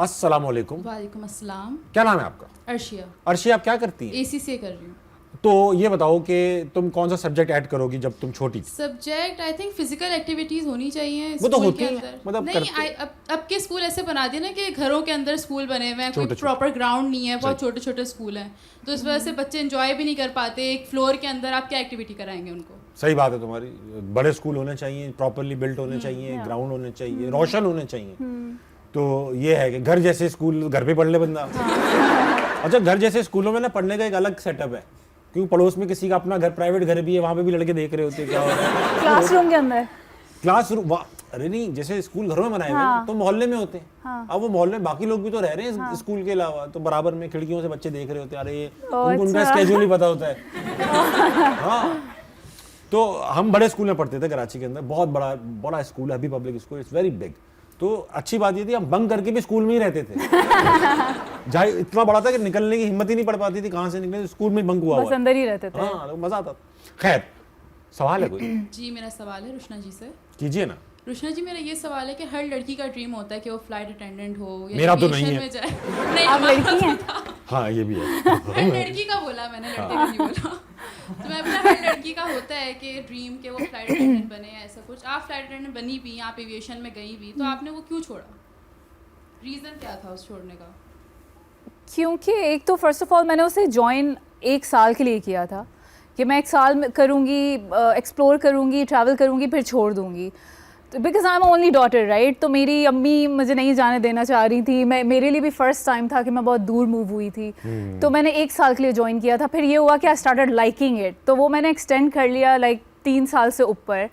अस्सलाम वालेकुम। वालेकुम अस्सलाम। क्या नाम है आपका? अर्शिया। अर्शिया, आप क्या करती हैं? ACCA कर रही हूँ। तो ये बताओ कि तुम कौन सा सब्जेक्ट ऐड करोगी जब तुम छोटी थी? Subject I think physical activities होनी चाहिए वो तो स्कूल होती के हैं, अंदर। मतलब नहीं करते- अब के स्कूल ऐसे बना दिए ना कि घरों के अंदर स्कूल बने हुए हैं, कोई छोटे-छोटे। प्रॉपर ग्राउंड नहीं है, बहुत सही। छोटे छोटे स्कूल हैं, तो इस वजह से बच्चे एंजॉय भी नहीं कर पाते। एक फ्लोर के अंदर आप क्या एक्टिविटी कराएंगे उनको? सही बात है तुम्हारी। बड़े स्कूल होने चाहिए, प्रॉपरली बिल्ट होने चाहिए, ग्राउंड होने चाहिए, रोशन होने चाहिए। तो ये है कि घर जैसे स्कूल घर पे पढ़ ले बंदा। अच्छा, घर जैसे स्कूलों में ना पढ़ने का एक अलग सेटअप है, क्योंकि पड़ोस में किसी का अपना घर, प्राइवेट घर भी है, वहाँ पे भी लड़के देख रहे होते हैं क्या हो रहा है। क्लासरूम के अंदर क्लासरूम, अरे नहीं, जैसे स्कूल घरों में बनाए हुए हैं तो मोहल्ले में होते हैं। अब वो मोहल्ले में बाकी लोग भी तो रह रहे हैं स्कूल के अलावा, तो बराबर में खिड़कियों से बच्चे देख रहे होते हैं। अरे उनका स्केड्यूल ही पता होता है। हाँ, तो हम बड़े स्कूल में पढ़ते थे कराची के अंदर, बहुत बड़ा बड़ा स्कूल है, अभी public school, it's very big. तो अच्छी बात ये थी हम बंक करके भी स्कूल में ही रहते थे। जहाँ इतना बड़ा था कि निकलने की हिम्मत ही नहीं पड़ पाती थी, कहाँ से निकले, स्कूल में बंक हुआ बस अंदर ही रहते थे। हाँ, तो मजा आता। खैर, सवाल है कोई? जी मेरा सवाल है रुशना जी से। कीजिए ना। रुशना जी, मेरा ये सवाल है कि हर लड़की का ड्रीम होता है कि वो फ्लाइट अटेंडेंट हो या मेरा तो नहीं aviation है। में जाए। नहीं, आप हमारा लड़की हैं? हाँ, ये भी है। हर लड़की का बोला मैंने, लड़के का नहीं बोला। तो मैं अपना हर लड़की का होता है कि ड्रीम के वो फ्लाइट अटेंडेंट बने या ऐसा कुछ। आप फ्लाइट अटेंडेंट बनी भी, आप एविएशन में गई भी, तो आपने वो क्यों छोड़ा? रीज़न क्या था उस छोड़ने का? क्योंकि एक तो फर्स्ट ऑफ ऑल मैंने उसे ज्वाइन 1 साल के लिए किया था कि मैं 1 साल में करूँगी, एक्सप्लोर करूँगी, ट्रैवल करूँगी, फिर छोड़ दूँगी। तो because I am only daughter right, तो मेरी अम्मी मुझे नहीं जाने देना चाह रही थी। मेरे लिए भी फर्स्ट टाइम था कि मैं बहुत दूर मूव हुई थी। तो मैंने 1 साल के लिए ज्वाइन किया था। फिर ये हुआ कि आई स्टार्टेड लाइकिंग इट, तो वो मैंने एक्सटेंड कर लिया लाइक 3 साल से ऊपर।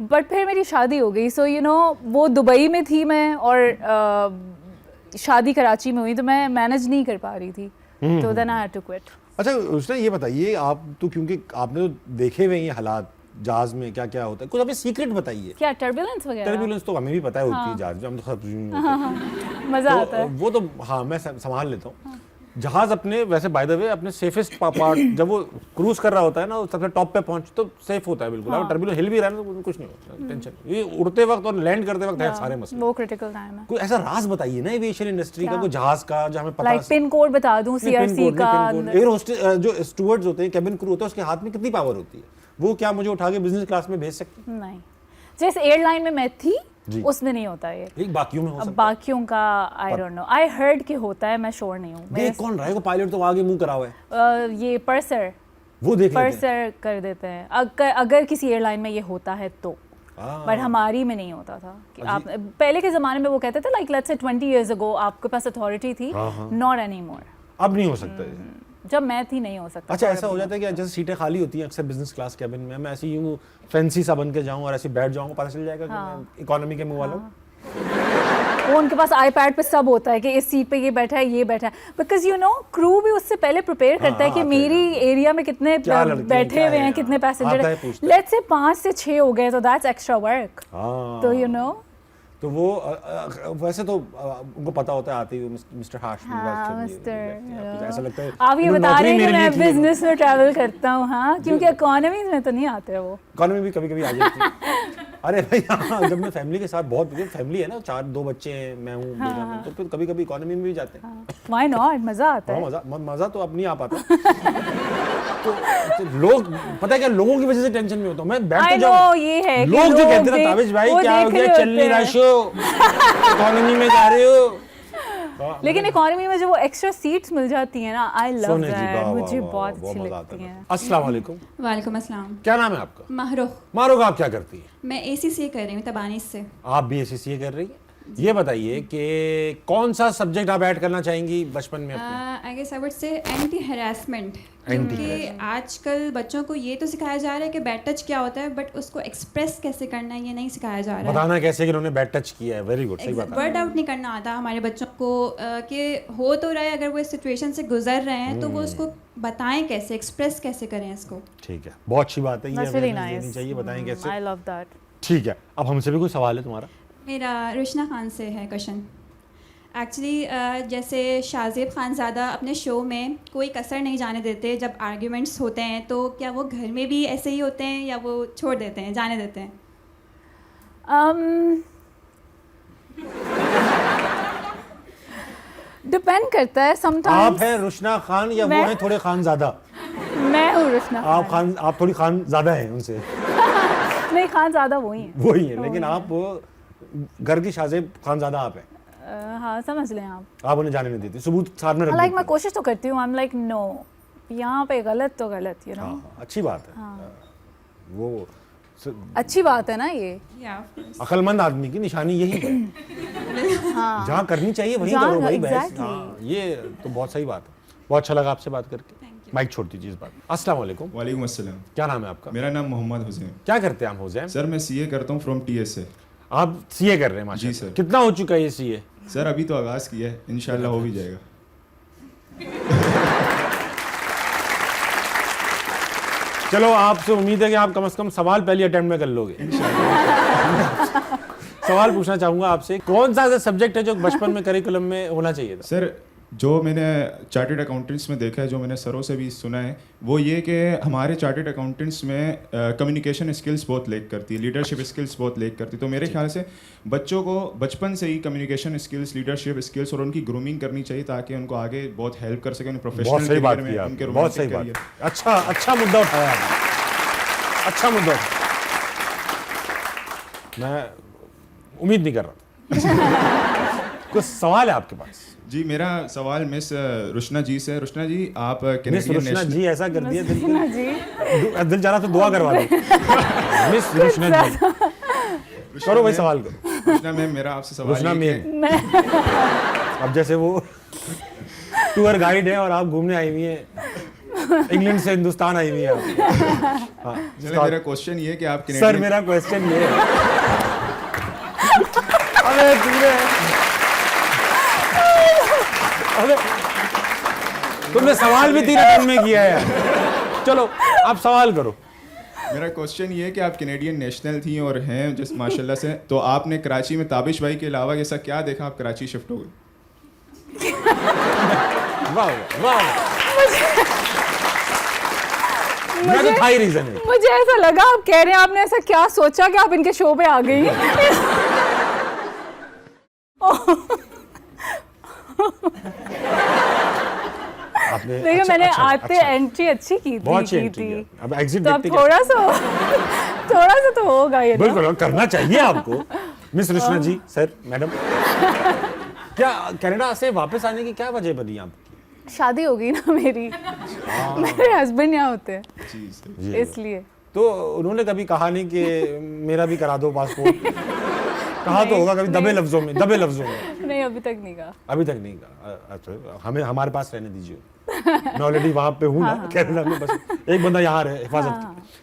बट फिर मेरी शादी हो गई, सो यू नो वो दुबई में थी मैं, और शादी कराची में हुई, तो मैं मैनेज नहीं कर पा रही थी, तो then I had to quit. अच्छा, उसने ये बताइए, आप तो क्योंकि आपने तो देखे हुए हैं ये हालात जहाज में क्या क्या होता है, कुछ हमें सीक्रेट बताइए। क्या टर्बुलेंस वगैरह? टर्बुलेंस तो हमें भी पता है होती है जहाज में, हम तो सब मज़ा आता है। वो तो हाँ, मैं संभाल लेता हूँ जहाज अपने। वैसे बाय द वे अपने सेफेस्ट पार्ट जब वो क्रूज कर रहा होता है ना, सबसे टॉप पे पहुंच तो सेफ होता है बिल्कुल। अगर टर्बुलेंस हिल भी रहा है ना तो कुछ नहीं होता, टेंशन। ये उड़ते वक्त और लैंड करते वक्त है सारे मसले। वो क्रिटिकल टाइम है। कोई ऐसा राज बताइए ना एविएशन इंडस्ट्री का, कोई जहाज का जो हमें पता लाइक पिन कोड बता दूं CRC का। एयर होस्टेस जो स्टूवर्ड्स होते हैं, केबिन क्रू होता है, उसके हाथ में कितनी पावर होती है? वो क्या मुझे उठा के बिजनेस क्लास में भेज सकते हैं? नहीं, जैसे एयरलाइन में मैं थी जी। उसमें नहीं होता ये। एक बाकियों में हो अब सकता है। बाकियों का I don't know, I heard कि होता है, मैं श्योर नहीं हूँ। देख कौन रहा है? वो पायलट तो आगे मुंह करा हुआ है, ये पर्सर वो देख लेते हैं। कर देते हैं अगर किसी एयरलाइन में ये होता है तो। बट हमारी में नहीं होता था कि आप पहले के ज़माने में वो कहते थे like let's say 20 years ago आपके पास अथॉरिटी थी, नॉट एनी मोर। अब नहीं हो सकता ये। जब मैं थी नहीं हो सकता। अच्छा, ऐसा हो जाता है कि जैसे सीटें खाली होती हैं अक्सर बिजनेस क्लास कैबिन में, मैं ऐसे यूं फैंसी सा बन के जाऊं और ऐसे बैठ जाऊंगा, पता चल जाएगा कि मैं इकोनॉमी के मुंह वाला हूं। वो उनके पास आईपैड पे सब होता है कि इस सीट पे ये बैठा है, ये बैठा है, बिकॉज यू नो क्रू भी उससे पहले प्रिपेयर करता है कि मेरी एरिया में कितने बैठे हुए हैं, कितने पैसेंजर हैं। लेट्स से 5 से 6 हो गए तो दैट्स एक्स्ट्रा वर्क। तो यू नो, तो वो वैसे तो उनको पता होता है आते ही मिस्टर हाशमी, ऐसा लगता है आप ये बता रहे हैं कि मैं बिजनेस में ट्रैवल करता हूँ। हाँ, क्योंकि इकोनॉमी में तो नहीं आते वो। इकोनॉमी भी कभी कभी आ जाती है। अरे भाई हाँ, जब मैं फैमिली के साथ, बहुत फैमिली है ना, 2 बच्चे हैं, मैं हूँ, तो फिर कभी कभी इकोनॉमी में भी जाते हैं। व्हाई नॉट, मजा आता है। मजा तो अब नहीं आ पाता। तो लोग, पता है क्या, लोगों की वजह से टेंशन में होता हूँ मैं, बैठ तो जाऊँ, ये है लोग जो कहते हैं ताबिश भाई क्या हो गया, चल नहीं रहा शो, इकोनॉमी में जा रहे हो। लेकिन इकोनॉमी में जो वो एक्स्ट्रा सीट्स मिल जाती हैं ना, आई लव दैट, मुझे बहुत अच्छी लगती हैं। अस्सलाम वालेकुम। वालेकुम अस्सलाम। क्या नाम है आपका? माहरुख। माहरुख, आप क्या करती है? मैं ACCA कर रही हूँ तबानीस से। आप भी ACCA कर रही है? ये बताइए कि कौन सा सब्जेक्ट आप ऐड करना चाहेंगी बचपन में अपने? I guess I would say anti harassment, क्योंकि आजकल बच्चों को ये तो सिखाया जा रहा है कि बैड टच क्या होता है, बट उसको एक्सप्रेस कैसे करना है ये नहीं सिखाया जा रहा है। बताना कैसे कि उन्होंने बैड टच किया है। वेरी गुड, सही बात है। वर्ड आउट नहीं करना आता हमारे बच्चों को कि हो तो रहा है, अगर वो इस सिचुएशन से गुजर रहे हैं तो वो उसको बताएं कैसे, एक्सप्रेस कैसे करें इसको। ठीक है, बहुत अच्छी बात है, ये That's really हमें nice. चाहिए, बताएं कैसे। I love that. ठीक है, अब हमसे भी कोई सवाल है तुम्हारा? मेरा रुशना खान से है क्वेश्चन। एक्चुअली जैसे शाहजेब खानज़ादा अपने शो में कोई कसर नहीं जाने देते जब आर्ग्यूमेंट्स होते हैं, तो क्या वो घर में भी ऐसे ही होते हैं या वो छोड़ देते हैं, जाने देते हैं? डिपेंड करता है आप समटाइम्स। है रुशना खान या वो मैं- है थोड़े खान ज्यादा? मैं हूँ रुशना आप थोड़ी खान ज्यादा हैं उनसे, नहीं खान ज़्यादा वही है। वही है, लेकिन आप घर की शाहजेब खान ज्यादा आप हैं, हाँ समझ लें आप उन्हें जाने नहीं देते, सबूत सामने रख लाइक देते मैं हैं। कोशिश तो करती हूँ, आई एम लाइक नो यहाँ पे गलत तो गलत, यू नो। हाँ, अच्छी बात है। वो अच्छी बात है ना ये। या ऑफ कोर्स। अक्लमंद आदमी की निशानी यही है। जहाँ करनी चाहिए वहीं जहाँ- करो भाई बहस। exactly. हाँ, ये तो बहुत सही बात है। बहुत अच्छा लगा आपसे बात करके। माइक छोड़ दीजिए इस बात। अस्सलाम वालेकुम। वालेकुम अस्सलाम। क्या नाम है आपका? मेरा नाम मोहम्मद हुसैन। क्या करते हैं आप हुसैन? सर मैं सीए करता हूँ फ्रॉम टीएस से। आप सीए कर रहे हैं माशाल्लाह। जी सर। कितना हो चुका है ये सीए? सर अभी तो आगाज़ किया है, इंशाल्लाह हो भी जाएगा। चलो आपसे उम्मीद है कि आप कम से कम सवाल पहले अटेम्प्ट में कर लोगे। सवाल पूछना चाहूंगा आपसे, कौन सा ऐसा सब्जेक्ट है जो बचपन में करिकुलम में होना चाहिए था? सर जो मैंने चार्टेड अकाउंटेंट्स में देखा है, जो मैंने सरों से भी सुना है, वो ये कि हमारे चार्टेड अकाउंटेंट्स में कम्युनिकेशन स्किल्स बहुत लेक करती है, लीडरशिप स्किल्स बहुत लेक करती है। तो मेरे ख्याल से बच्चों को बचपन से ही कम्युनिकेशन स्किल्स, लीडरशिप स्किल्स और उनकी ग्रूमिंग करनी चाहिए ताकि उनको आगे बहुत हेल्प कर सकें उन्हें बहुत प्रोफेशनल सही बात करियर की में, आपने, उनके बहुत सही रोमांटिक बात। करियर। अच्छा मुद्दा उठाया आपने, अच्छा मुद्दा उठाया। मैं उम्मीद नहीं कर रहा था। कुछ सवाल है आपके पास? जी मेरा सवाल मिस रुशना जी से। रुशना जी आप मिस कैनेडियन रुशना नेशनल जी ऐसा कर दिया दिल ना जी दिल जा रहा तो दुआ करवा दो। मिस रुशना जी करो भाई, सवाल करो। रुशना मैम मेरा आपसे सवाल रुशना ये कि- मैम, अब जैसे वो टूर गाइड है और आप घूमने आई हुई हैं, इंग्लैंड से हिंदुस्तान आई हुई है आप। हाँ, चलिए मेरा क्वेश्चन ये है कि आप सर कैनेडियन मेरा क्वेश्चन ये है। अबे तुमने सवाल भी 3 अटेम्प्ट में किया है यार। चलो आप सवाल करो। मेरा क्वेश्चन ये है कि आप कैनेडियन नेशनल थी और हैं जिस माशाल्लाह से, तो आपने कराची में ताबिश भाई के अलावा ऐसा क्या देखा आप कराची शिफ्ट हो गए? वाह वाह, मेरा तो था ही रीजन है। मुझे ऐसा लगा आप कह रहे हैं आपने ऐसा क्या सोचा कि आप इनके शो पे आ गई। आपने देखिए अच्छा- मैंने अच्छा- आते अच्छा, एंट्री अच्छी की थी, बहुत अच्छी की एंट्री थी। किया। अब एग्जिट तो अब देखते थोड़ा सा तो होगा ये ना। बिल्कुल करना चाहिए आपको। मिस रुशना जी, सर, मैडम, क्या कनाडा से वापस आने की क्या वजह बनी आपकी? शादी हो गई ना मेरी, मेरे हस्बैंड यहाँ होते हैं जी सर। जी। इसलिए। तो उन्होंने कभी कहा नहीं कि मेरा भी करा दो पासपोर्ट? कहा तो होगा कभी दबे लफ्जों में, दबे लफ्जों में। नहीं अभी तक नहीं कहा। अभी तक नहीं कहा। अच्छा, हमें हमारे पास रहने दीजिए। मैं ऑलरेडी वहाँ पे हूँ ना कनाडा में, बस एक बंदा यहाँ रहे हिफाजत की।